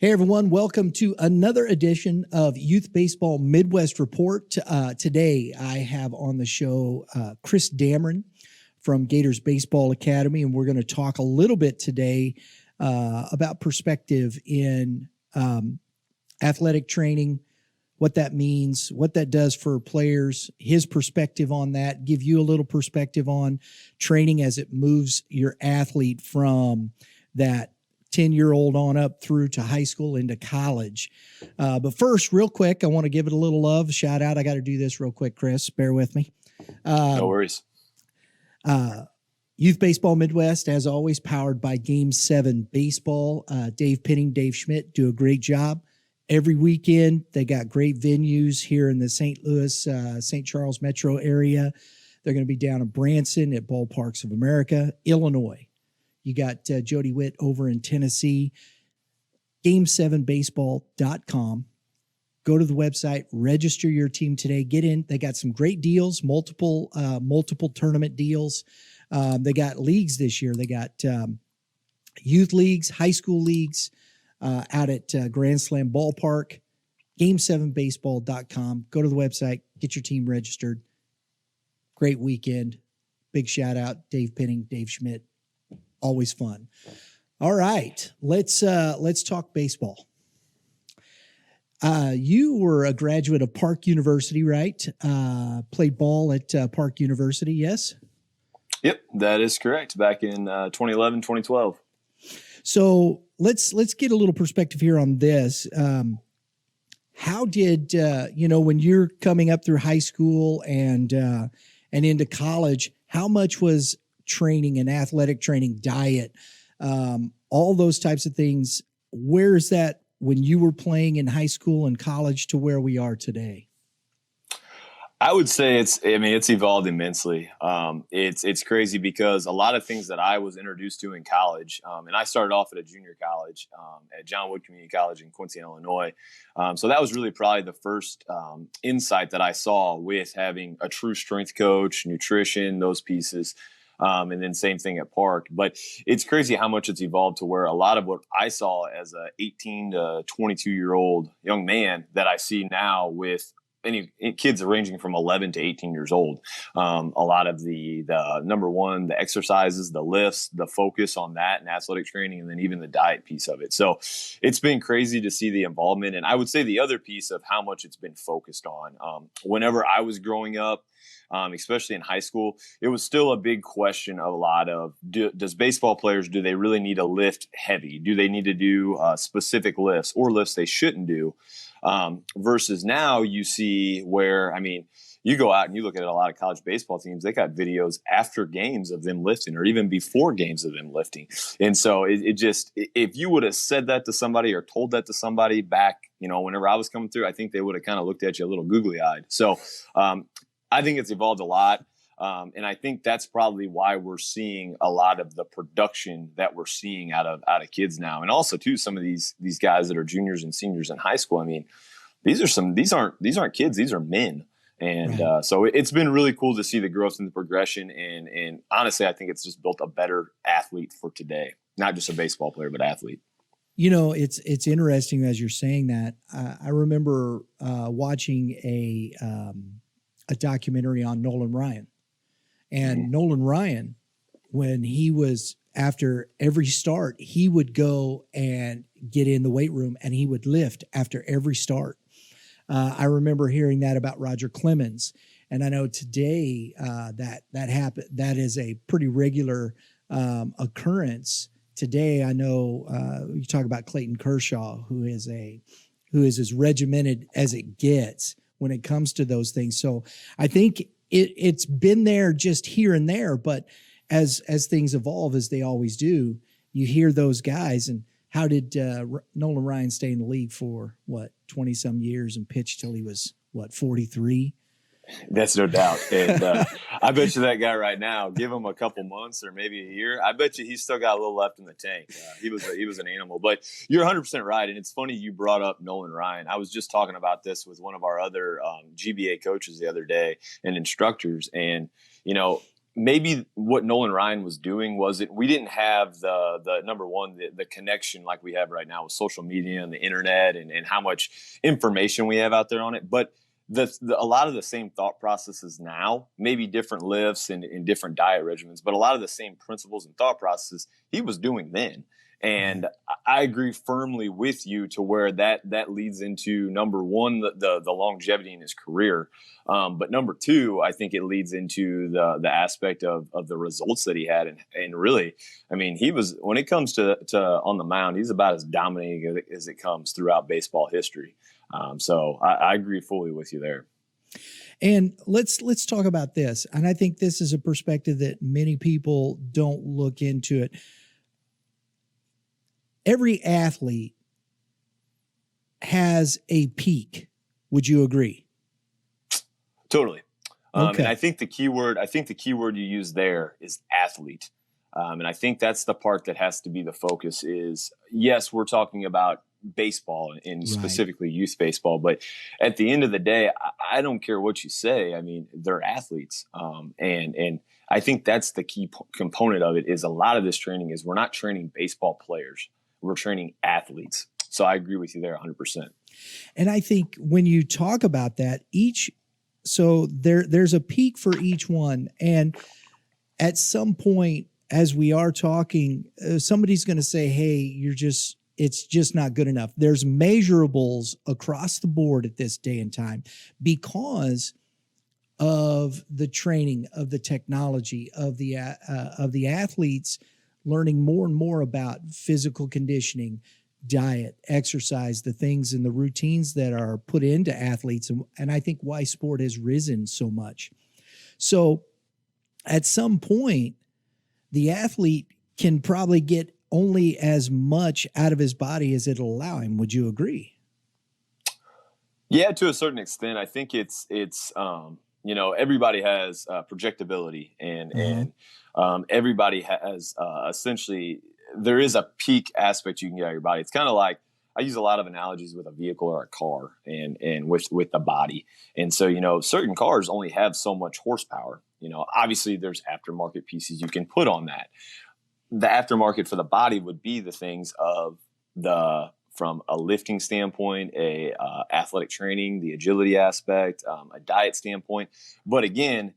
Hey, everyone. Welcome to another edition of Youth Baseball Midwest Report. Today, I have on the show Chris Dameron from Gators Baseball Academy, and we're going to talk a little bit today about perspective in athletic training, what that means, what that does for players, his perspective on that, give you a little perspective on training as it moves your athlete from that 10-year-old on up through to high school into college. But first, real quick, I want to give it a little love, shout out. I got to do this real quick, Chris. Bear with me. No worries. Youth Baseball Midwest, as always, powered by Game 7 Baseball. Dave Penning, Dave Schmidt do a great job. Every weekend, they got great venues here in the St. Louis, St. Charles metro area. They're going to be down in Branson at Ballparks of America, Illinois. You got Jody Witt over in Tennessee, game7baseball.com. Go to the website, register your team today. Get in. They got some great deals, multiple tournament deals. They got leagues this year. They got youth leagues, high school leagues out at Grand Slam Ballpark, game7baseball.com. Go to the website, get your team registered. Great weekend. Big shout out, Dave Penning, Dave Schmidt. Always fun. All right, let's talk baseball. You were a graduate of Park University, right? Played ball at Park University, yes? Yep, that is correct. Back in 2011, 2012. So let's get a little perspective here on this. How did when you're coming up through high school and into college, how much was training and athletic training, diet, all those types of things? Where is that when you were playing in high school and college to where we are today? I would say it's evolved immensely. It's crazy because a lot of things that I was introduced to in college, and I started off at a junior college at John Wood Community College in Quincy, Illinois. So that was really probably the first insight that I saw with having a true strength coach, nutrition, those pieces. And then same thing at Park. But it's crazy how much it's evolved to where a lot of what I saw as a 18 to 22-year-old young man that I see now with any kids ranging from 11 to 18 years old. A lot of the number one, the exercises, the lifts, the focus on that and athletic training, and then even the diet piece of it. So it's been crazy to see the involvement. And I would say the other piece of how much it's been focused on. Whenever I was growing up, especially in high school, it was still a big question of a lot of, does baseball players, do they really need to lift heavy? Do they need to do specific lifts or lifts they shouldn't do? Versus now you see where, you go out and you look at a lot of college baseball teams, they got videos after games of them lifting or even before games of them lifting. And so it just, if you would have said that to somebody or told that to somebody back, whenever I was coming through, I think they would have kind of looked at you a little googly eyed. So, I think it's evolved a lot. And I think that's probably why we're seeing a lot of the production that we're seeing out of kids now. And also too, some of these guys that are juniors and seniors in high school. These aren't kids, these are men. And right. So it's been really cool to see the growth and the progression. And honestly, I think it's just built a better athlete for today, not just a baseball player, but athlete. It's interesting as you're saying that. I remember watching a documentary on Nolan Ryan. And Nolan Ryan, when he was after every start, he would go and get in the weight room and he would lift after every start. I remember hearing that about Roger Clemens. And I know today that happened. That is a pretty regular occurrence. Today, I know you talk about Clayton Kershaw, who is as regimented as it gets when it comes to those things. So I think it's been there just here and there, but as things evolve, as they always do, you hear those guys. And how did Nolan Ryan stay in the league for 20 some years and pitch till he was 43? That's no doubt. And I bet you that guy right now, give him a couple months or maybe a year, I bet you he's still got a little left in the tank. He was an animal. But you're 100% right. And it's funny you brought up Nolan Ryan. I was just talking about this with one of our other GBA coaches the other day and instructors. And, maybe what Nolan Ryan was doing was we didn't have the number one, the connection like we have right now with social media and the internet and how much information we have out there on it. But a lot of the same thought processes now, maybe different lifts and different diet regimens, but a lot of the same principles and thought processes he was doing then. And I agree firmly with you to where that leads into number one, the longevity in his career. But number two, I think it leads into the aspect of the results that he had. And really, I mean, he was, when it comes to on the mound, he's about as dominating as it comes throughout baseball history. So I agree fully with you there. And let's talk about this. And I think this is a perspective that many people don't look into it. Every athlete has a peak. Would you agree? Totally. Okay. And I think the keyword you use there is athlete. And I think that's the part that has to be the focus is, yes, we're talking about baseball and specifically youth baseball, but at the end of the day, I don't care what you say. I mean, they're athletes. And I think that's the key component of it is a lot of this training is we're not training baseball players. We're training athletes. So I agree with you there 100%. And I think when you talk about that, so there's a peak for each one. And at some point, as we are talking, somebody's going to say, hey, it's just not good enough. There's measurables across the board at this day and time because of the training, of the technology, of the athletes learning more and more about physical conditioning, diet, exercise, the things and the routines that are put into athletes. And I think why sport has risen so much. So at some point, the athlete can probably get only as much out of his body as it'll allow him. Would you agree? Yeah, to a certain extent. I think it's everybody has projectability and everybody has essentially there is a peak aspect you can get out of your body. It's kind of like I use a lot of analogies with a vehicle or a car and with the body. And so, certain cars only have so much horsepower. Obviously there's aftermarket pieces you can put on that. The aftermarket for the body would be the things of from a lifting standpoint, a athletic training, the agility aspect, a diet standpoint. But again,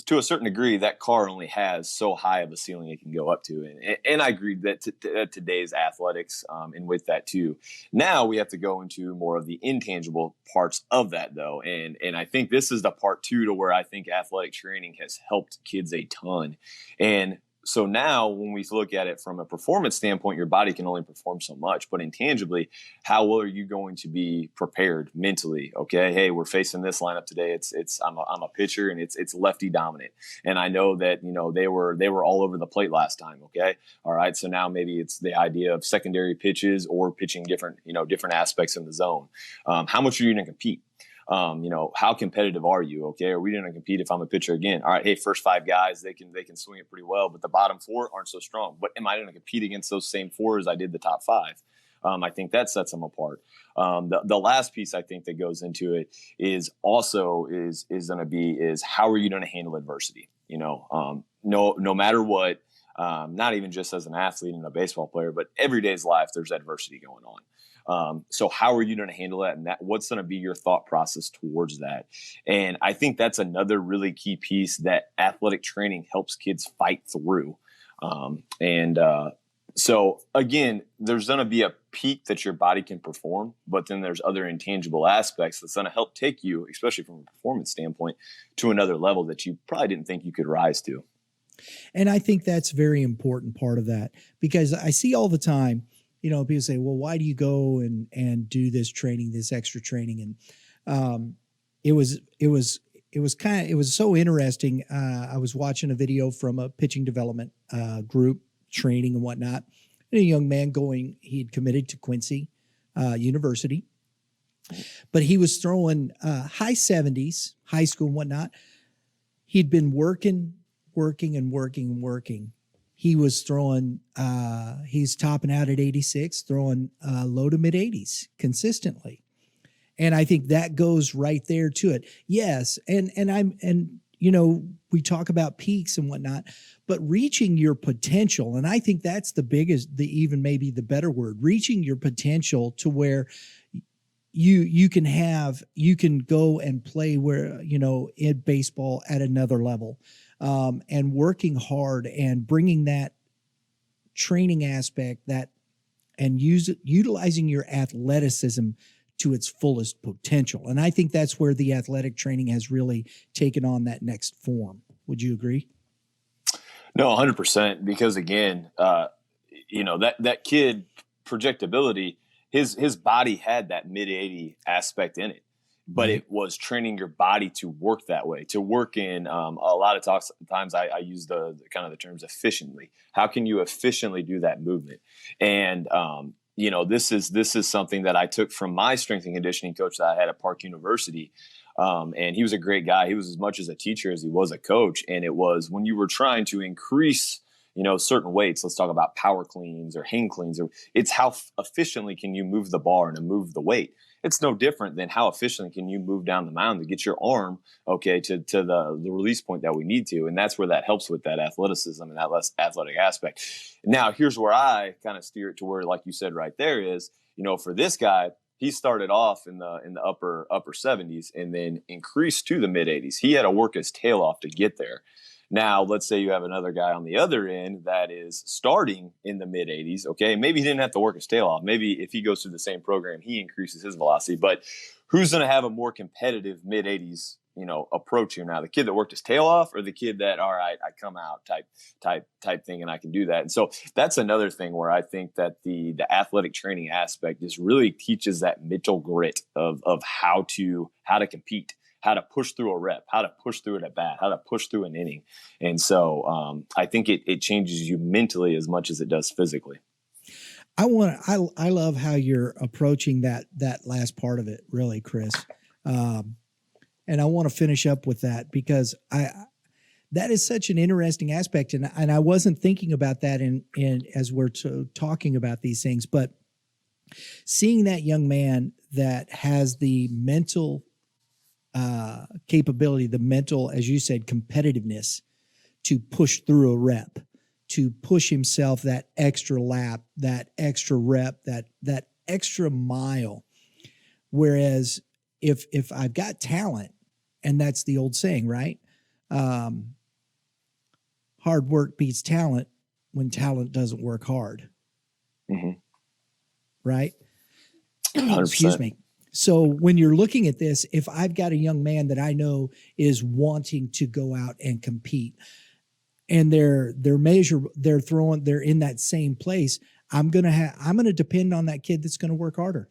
to a certain degree, that car only has so high of a ceiling it can go up to. And I agree that today's athletics and with that too. Now we have to go into more of the intangible parts of that though. And I think this is the part two to where I think athletic training has helped kids a ton. And so now when we look at it from a performance standpoint, your body can only perform so much, but intangibly, how well are you going to be prepared mentally? Okay. Hey, we're facing this lineup today. I'm a pitcher and it's lefty dominant. And I know that, they were all over the plate last time. Okay. All right. So now maybe it's the idea of secondary pitches or pitching different aspects in the zone. How much are you going to compete? How competitive are you? Okay. Are we going to compete if I'm a pitcher again? All right. Hey, first five guys, they can swing it pretty well, but the bottom four aren't so strong. But am I going to compete against those same four as I did the top five? I think that sets them apart. The last piece I think that goes into it is also is going to be how are you going to handle adversity? No matter what, not even just as an athlete and a baseball player, but every day's life, there's adversity going on. So how are you going to handle that? And what's going to be your thought process towards that? And I think that's another really key piece that athletic training helps kids fight through. So again, there's going to be a peak that your body can perform, but then there's other intangible aspects that's going to help take you, especially from a performance standpoint, to another level that you probably didn't think you could rise to. And I think that's a very important part of that because I see all the time, people say, well, why do you go and do this training, this extra training? And it was so interesting. I was watching a video from a pitching development group training and whatnot. And a young man he'd committed to Quincy University, but he was throwing high 70s, high school and whatnot. He'd been working. He was throwing, he's topping out at 86, throwing low to mid 80s consistently. And I think that goes right there to it. Yes. And we talk about peaks and whatnot, but reaching your potential, and I think that's the biggest, even maybe the better word, reaching your potential to where you can go and play where, in baseball at another level, and working hard and bringing that training aspect and utilizing your athleticism to its fullest potential. And I think that's where the athletic training has really taken on that next form. Would you agree? No, 100%. Because again, that kid projectability, his body had that mid 80 aspect in it, but it was training your body to work that way, to work in a lot of times I use the kind of the terms efficiently. How can you efficiently do that movement? And, this is something that I took from my strength and conditioning coach that I had at Park University. And he was a great guy. He was as much as a teacher as he was a coach. And it was when you were trying to increase, certain weights, let's talk about power cleans or hang cleans, it's how efficiently can you move the bar and move the weight. It's no different than how efficiently can you move down the mound to get your arm, to the release point that we need to. And that's where that helps with that athleticism and that less athletic aspect. Now, here's where I kind of steer it to where, like you said right there is, for this guy, he started off in the upper 70s and then increased to the mid 80s. He had to work his tail off to get there. Now, let's say you have another guy on the other end that is starting in the mid 80s. Okay, maybe he didn't have to work his tail off. Maybe if he goes through the same program, he increases his velocity. But who's going to have a more competitive mid 80s, approach here now? The kid that worked his tail off, or the kid that, all right, I come out type thing and I can do that. And so that's another thing where I think that the athletic training aspect just really teaches that mental grit of how to compete, how to push through a rep, how to push through it at bat, how to push through an inning. And so I think it changes you mentally as much as it does physically. I love how you're approaching that last part of it, really, Chris. And I want to finish up with that because that is such an interesting aspect. And I wasn't thinking about that in as we're talking about these things, but seeing that young man that has the mental capability, the mental, as you said, competitiveness to push through a rep, to push himself that extra lap, that extra rep, that extra mile. Whereas if I've got talent, and that's the old saying, right? Hard work beats talent when talent doesn't work hard. Mm-hmm. Right? 100%. Excuse me. So when you're looking at this, if I've got a young man that I know is wanting to go out and compete, and they're in that same place, I'm gonna depend on that kid that's going to work harder.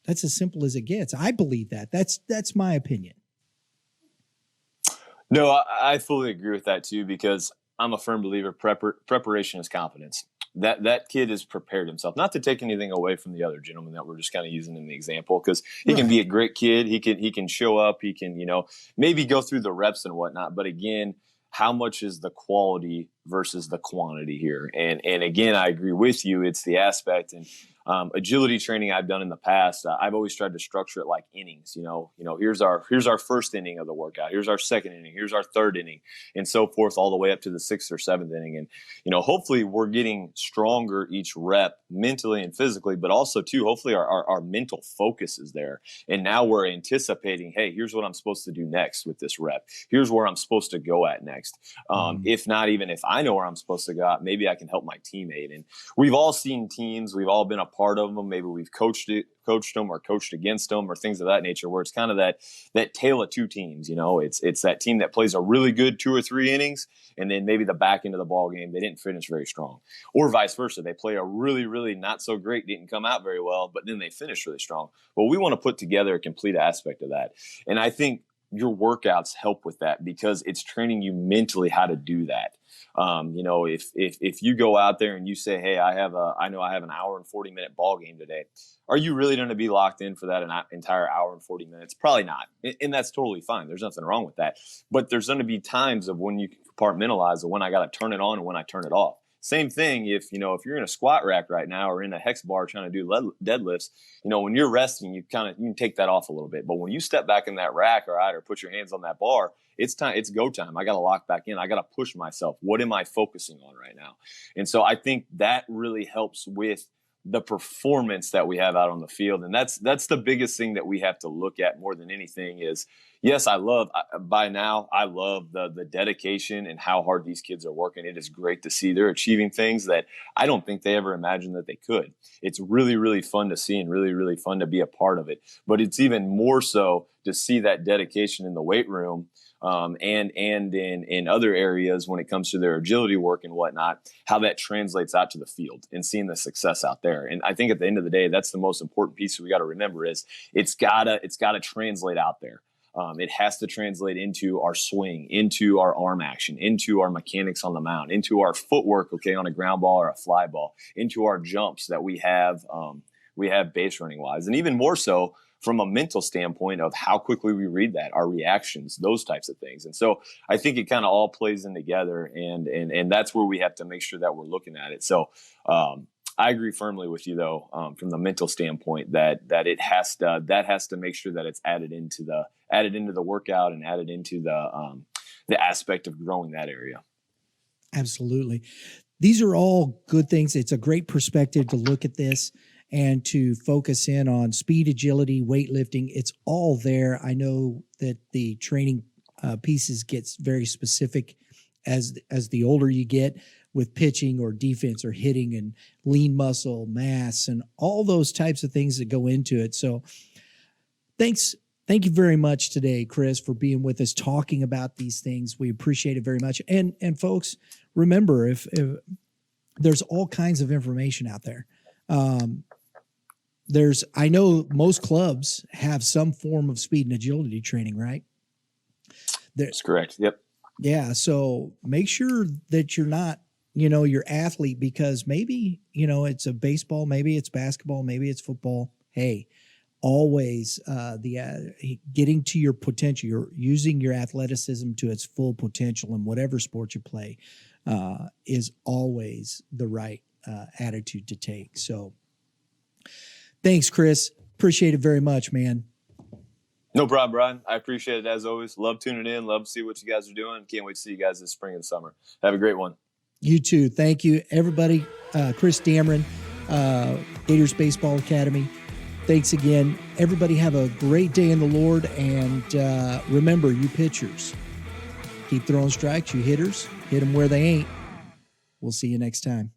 That's as simple as it gets. I believe that. That's my opinion. No, I fully agree with that too, because I'm a firm believer preparation is confidence. That kid has prepared himself, not to take anything away from the other gentleman that we're just kind of using in the example, because he can be a great kid. He can show up. He can, maybe go through the reps and whatnot. But again, how much is the quality versus the quantity here? And again, I agree with you. It's the aspect and agility training I've done in the past. I've always tried to structure it like innings. Here's our first inning of the workout. Here's our second inning. Here's our third inning, and so forth, all the way up to the sixth or seventh inning. And hopefully we're getting stronger each rep mentally and physically, but also too, hopefully our mental focus is there. And now we're anticipating, hey, here's what I'm supposed to do next with this rep. Here's where I'm supposed to go at next. If not, even if I know where I'm supposed to go at, maybe I can help my teammate. And we've all seen teams. We've all been a part of them. Maybe we've coached them or coached against them or things of that nature, where it's kind of that tale of two teams. It's that team that plays a really good 2 or 3 innings, and then maybe the back end of the ball game, they didn't finish very strong, or vice versa. They play a really, really not so great, didn't come out very well, but then they finish really strong. Well, we want to put together a complete aspect of that. And I think your workouts help with that, because it's training you mentally how to do that. If you go out there and you say, hey, I know I have an hour and 40-minute ball game today, are you really going to be locked in for that entire hour and 40 minutes? Probably not. And that's totally fine. There's nothing wrong with that. But there's going to be times of when you compartmentalize of when I got to turn it on and when I turn it off. Same thing if you're in a squat rack right now or in a hex bar trying to do deadlifts, when you're resting, you can take that off a little bit. But when you step back in that rack or put your hands on that bar, it's go time. I got to lock back in. I got to push myself. What am I focusing on right now? And so I think that really helps with the performance that we have out on the field. And that's the biggest thing that we have to look at more than anything is, yes, by now, I love the dedication and how hard these kids are working. It is great to see they're achieving things that I don't think they ever imagined that they could. It's really, really fun to see and really, really fun to be a part of it. But it's even more so to see that dedication in the weight room, and in other areas when it comes to their agility work and whatnot, how that translates out to the field and seeing the success out there. And I think at the end of the day, that's the most important piece we got to remember is it's gotta translate out there. It has to translate into our swing, into our arm action, into our mechanics on the mound, into our footwork, on a ground ball or a fly ball, into our jumps that we have base running wise, and even more so from a mental standpoint of how quickly we read that, our reactions, those types of things. And so I think it kind of all plays in together, and that's where we have to make sure that we're looking at it. So I agree firmly with you though, from the mental standpoint that it has to make sure that it's added into the workout and added into the aspect of growing that area. Absolutely. These are all good things. It's a great perspective to look at this and to focus in on speed, agility, weightlifting. It's all there. I know that the training pieces gets very specific as the older you get with pitching or defense or hitting and lean muscle mass and all those types of things that go into it. So thank you very much today, Chris, for being with us, talking about these things. We appreciate it very much. And folks, remember, if there's all kinds of information out there. I know most clubs have some form of speed and agility training, right? That's correct. Yep. Yeah. So make sure that you're not, your athlete, because maybe, it's a baseball, maybe it's basketball, maybe it's football. Hey, always getting to your potential, you're using your athleticism to its full potential in whatever sport you play is always the right attitude to take. So thanks, Chris. Appreciate it very much, man. No problem, Brian. I appreciate it as always. Love tuning in. Love to see what you guys are doing. Can't wait to see you guys this spring and summer. Have a great one. You too. Thank you, everybody. Chris Dameron, Gators Baseball Academy. Thanks again. Everybody have a great day in the Lord. And remember, you pitchers, keep throwing strikes. You hitters, hit them where they ain't. We'll see you next time.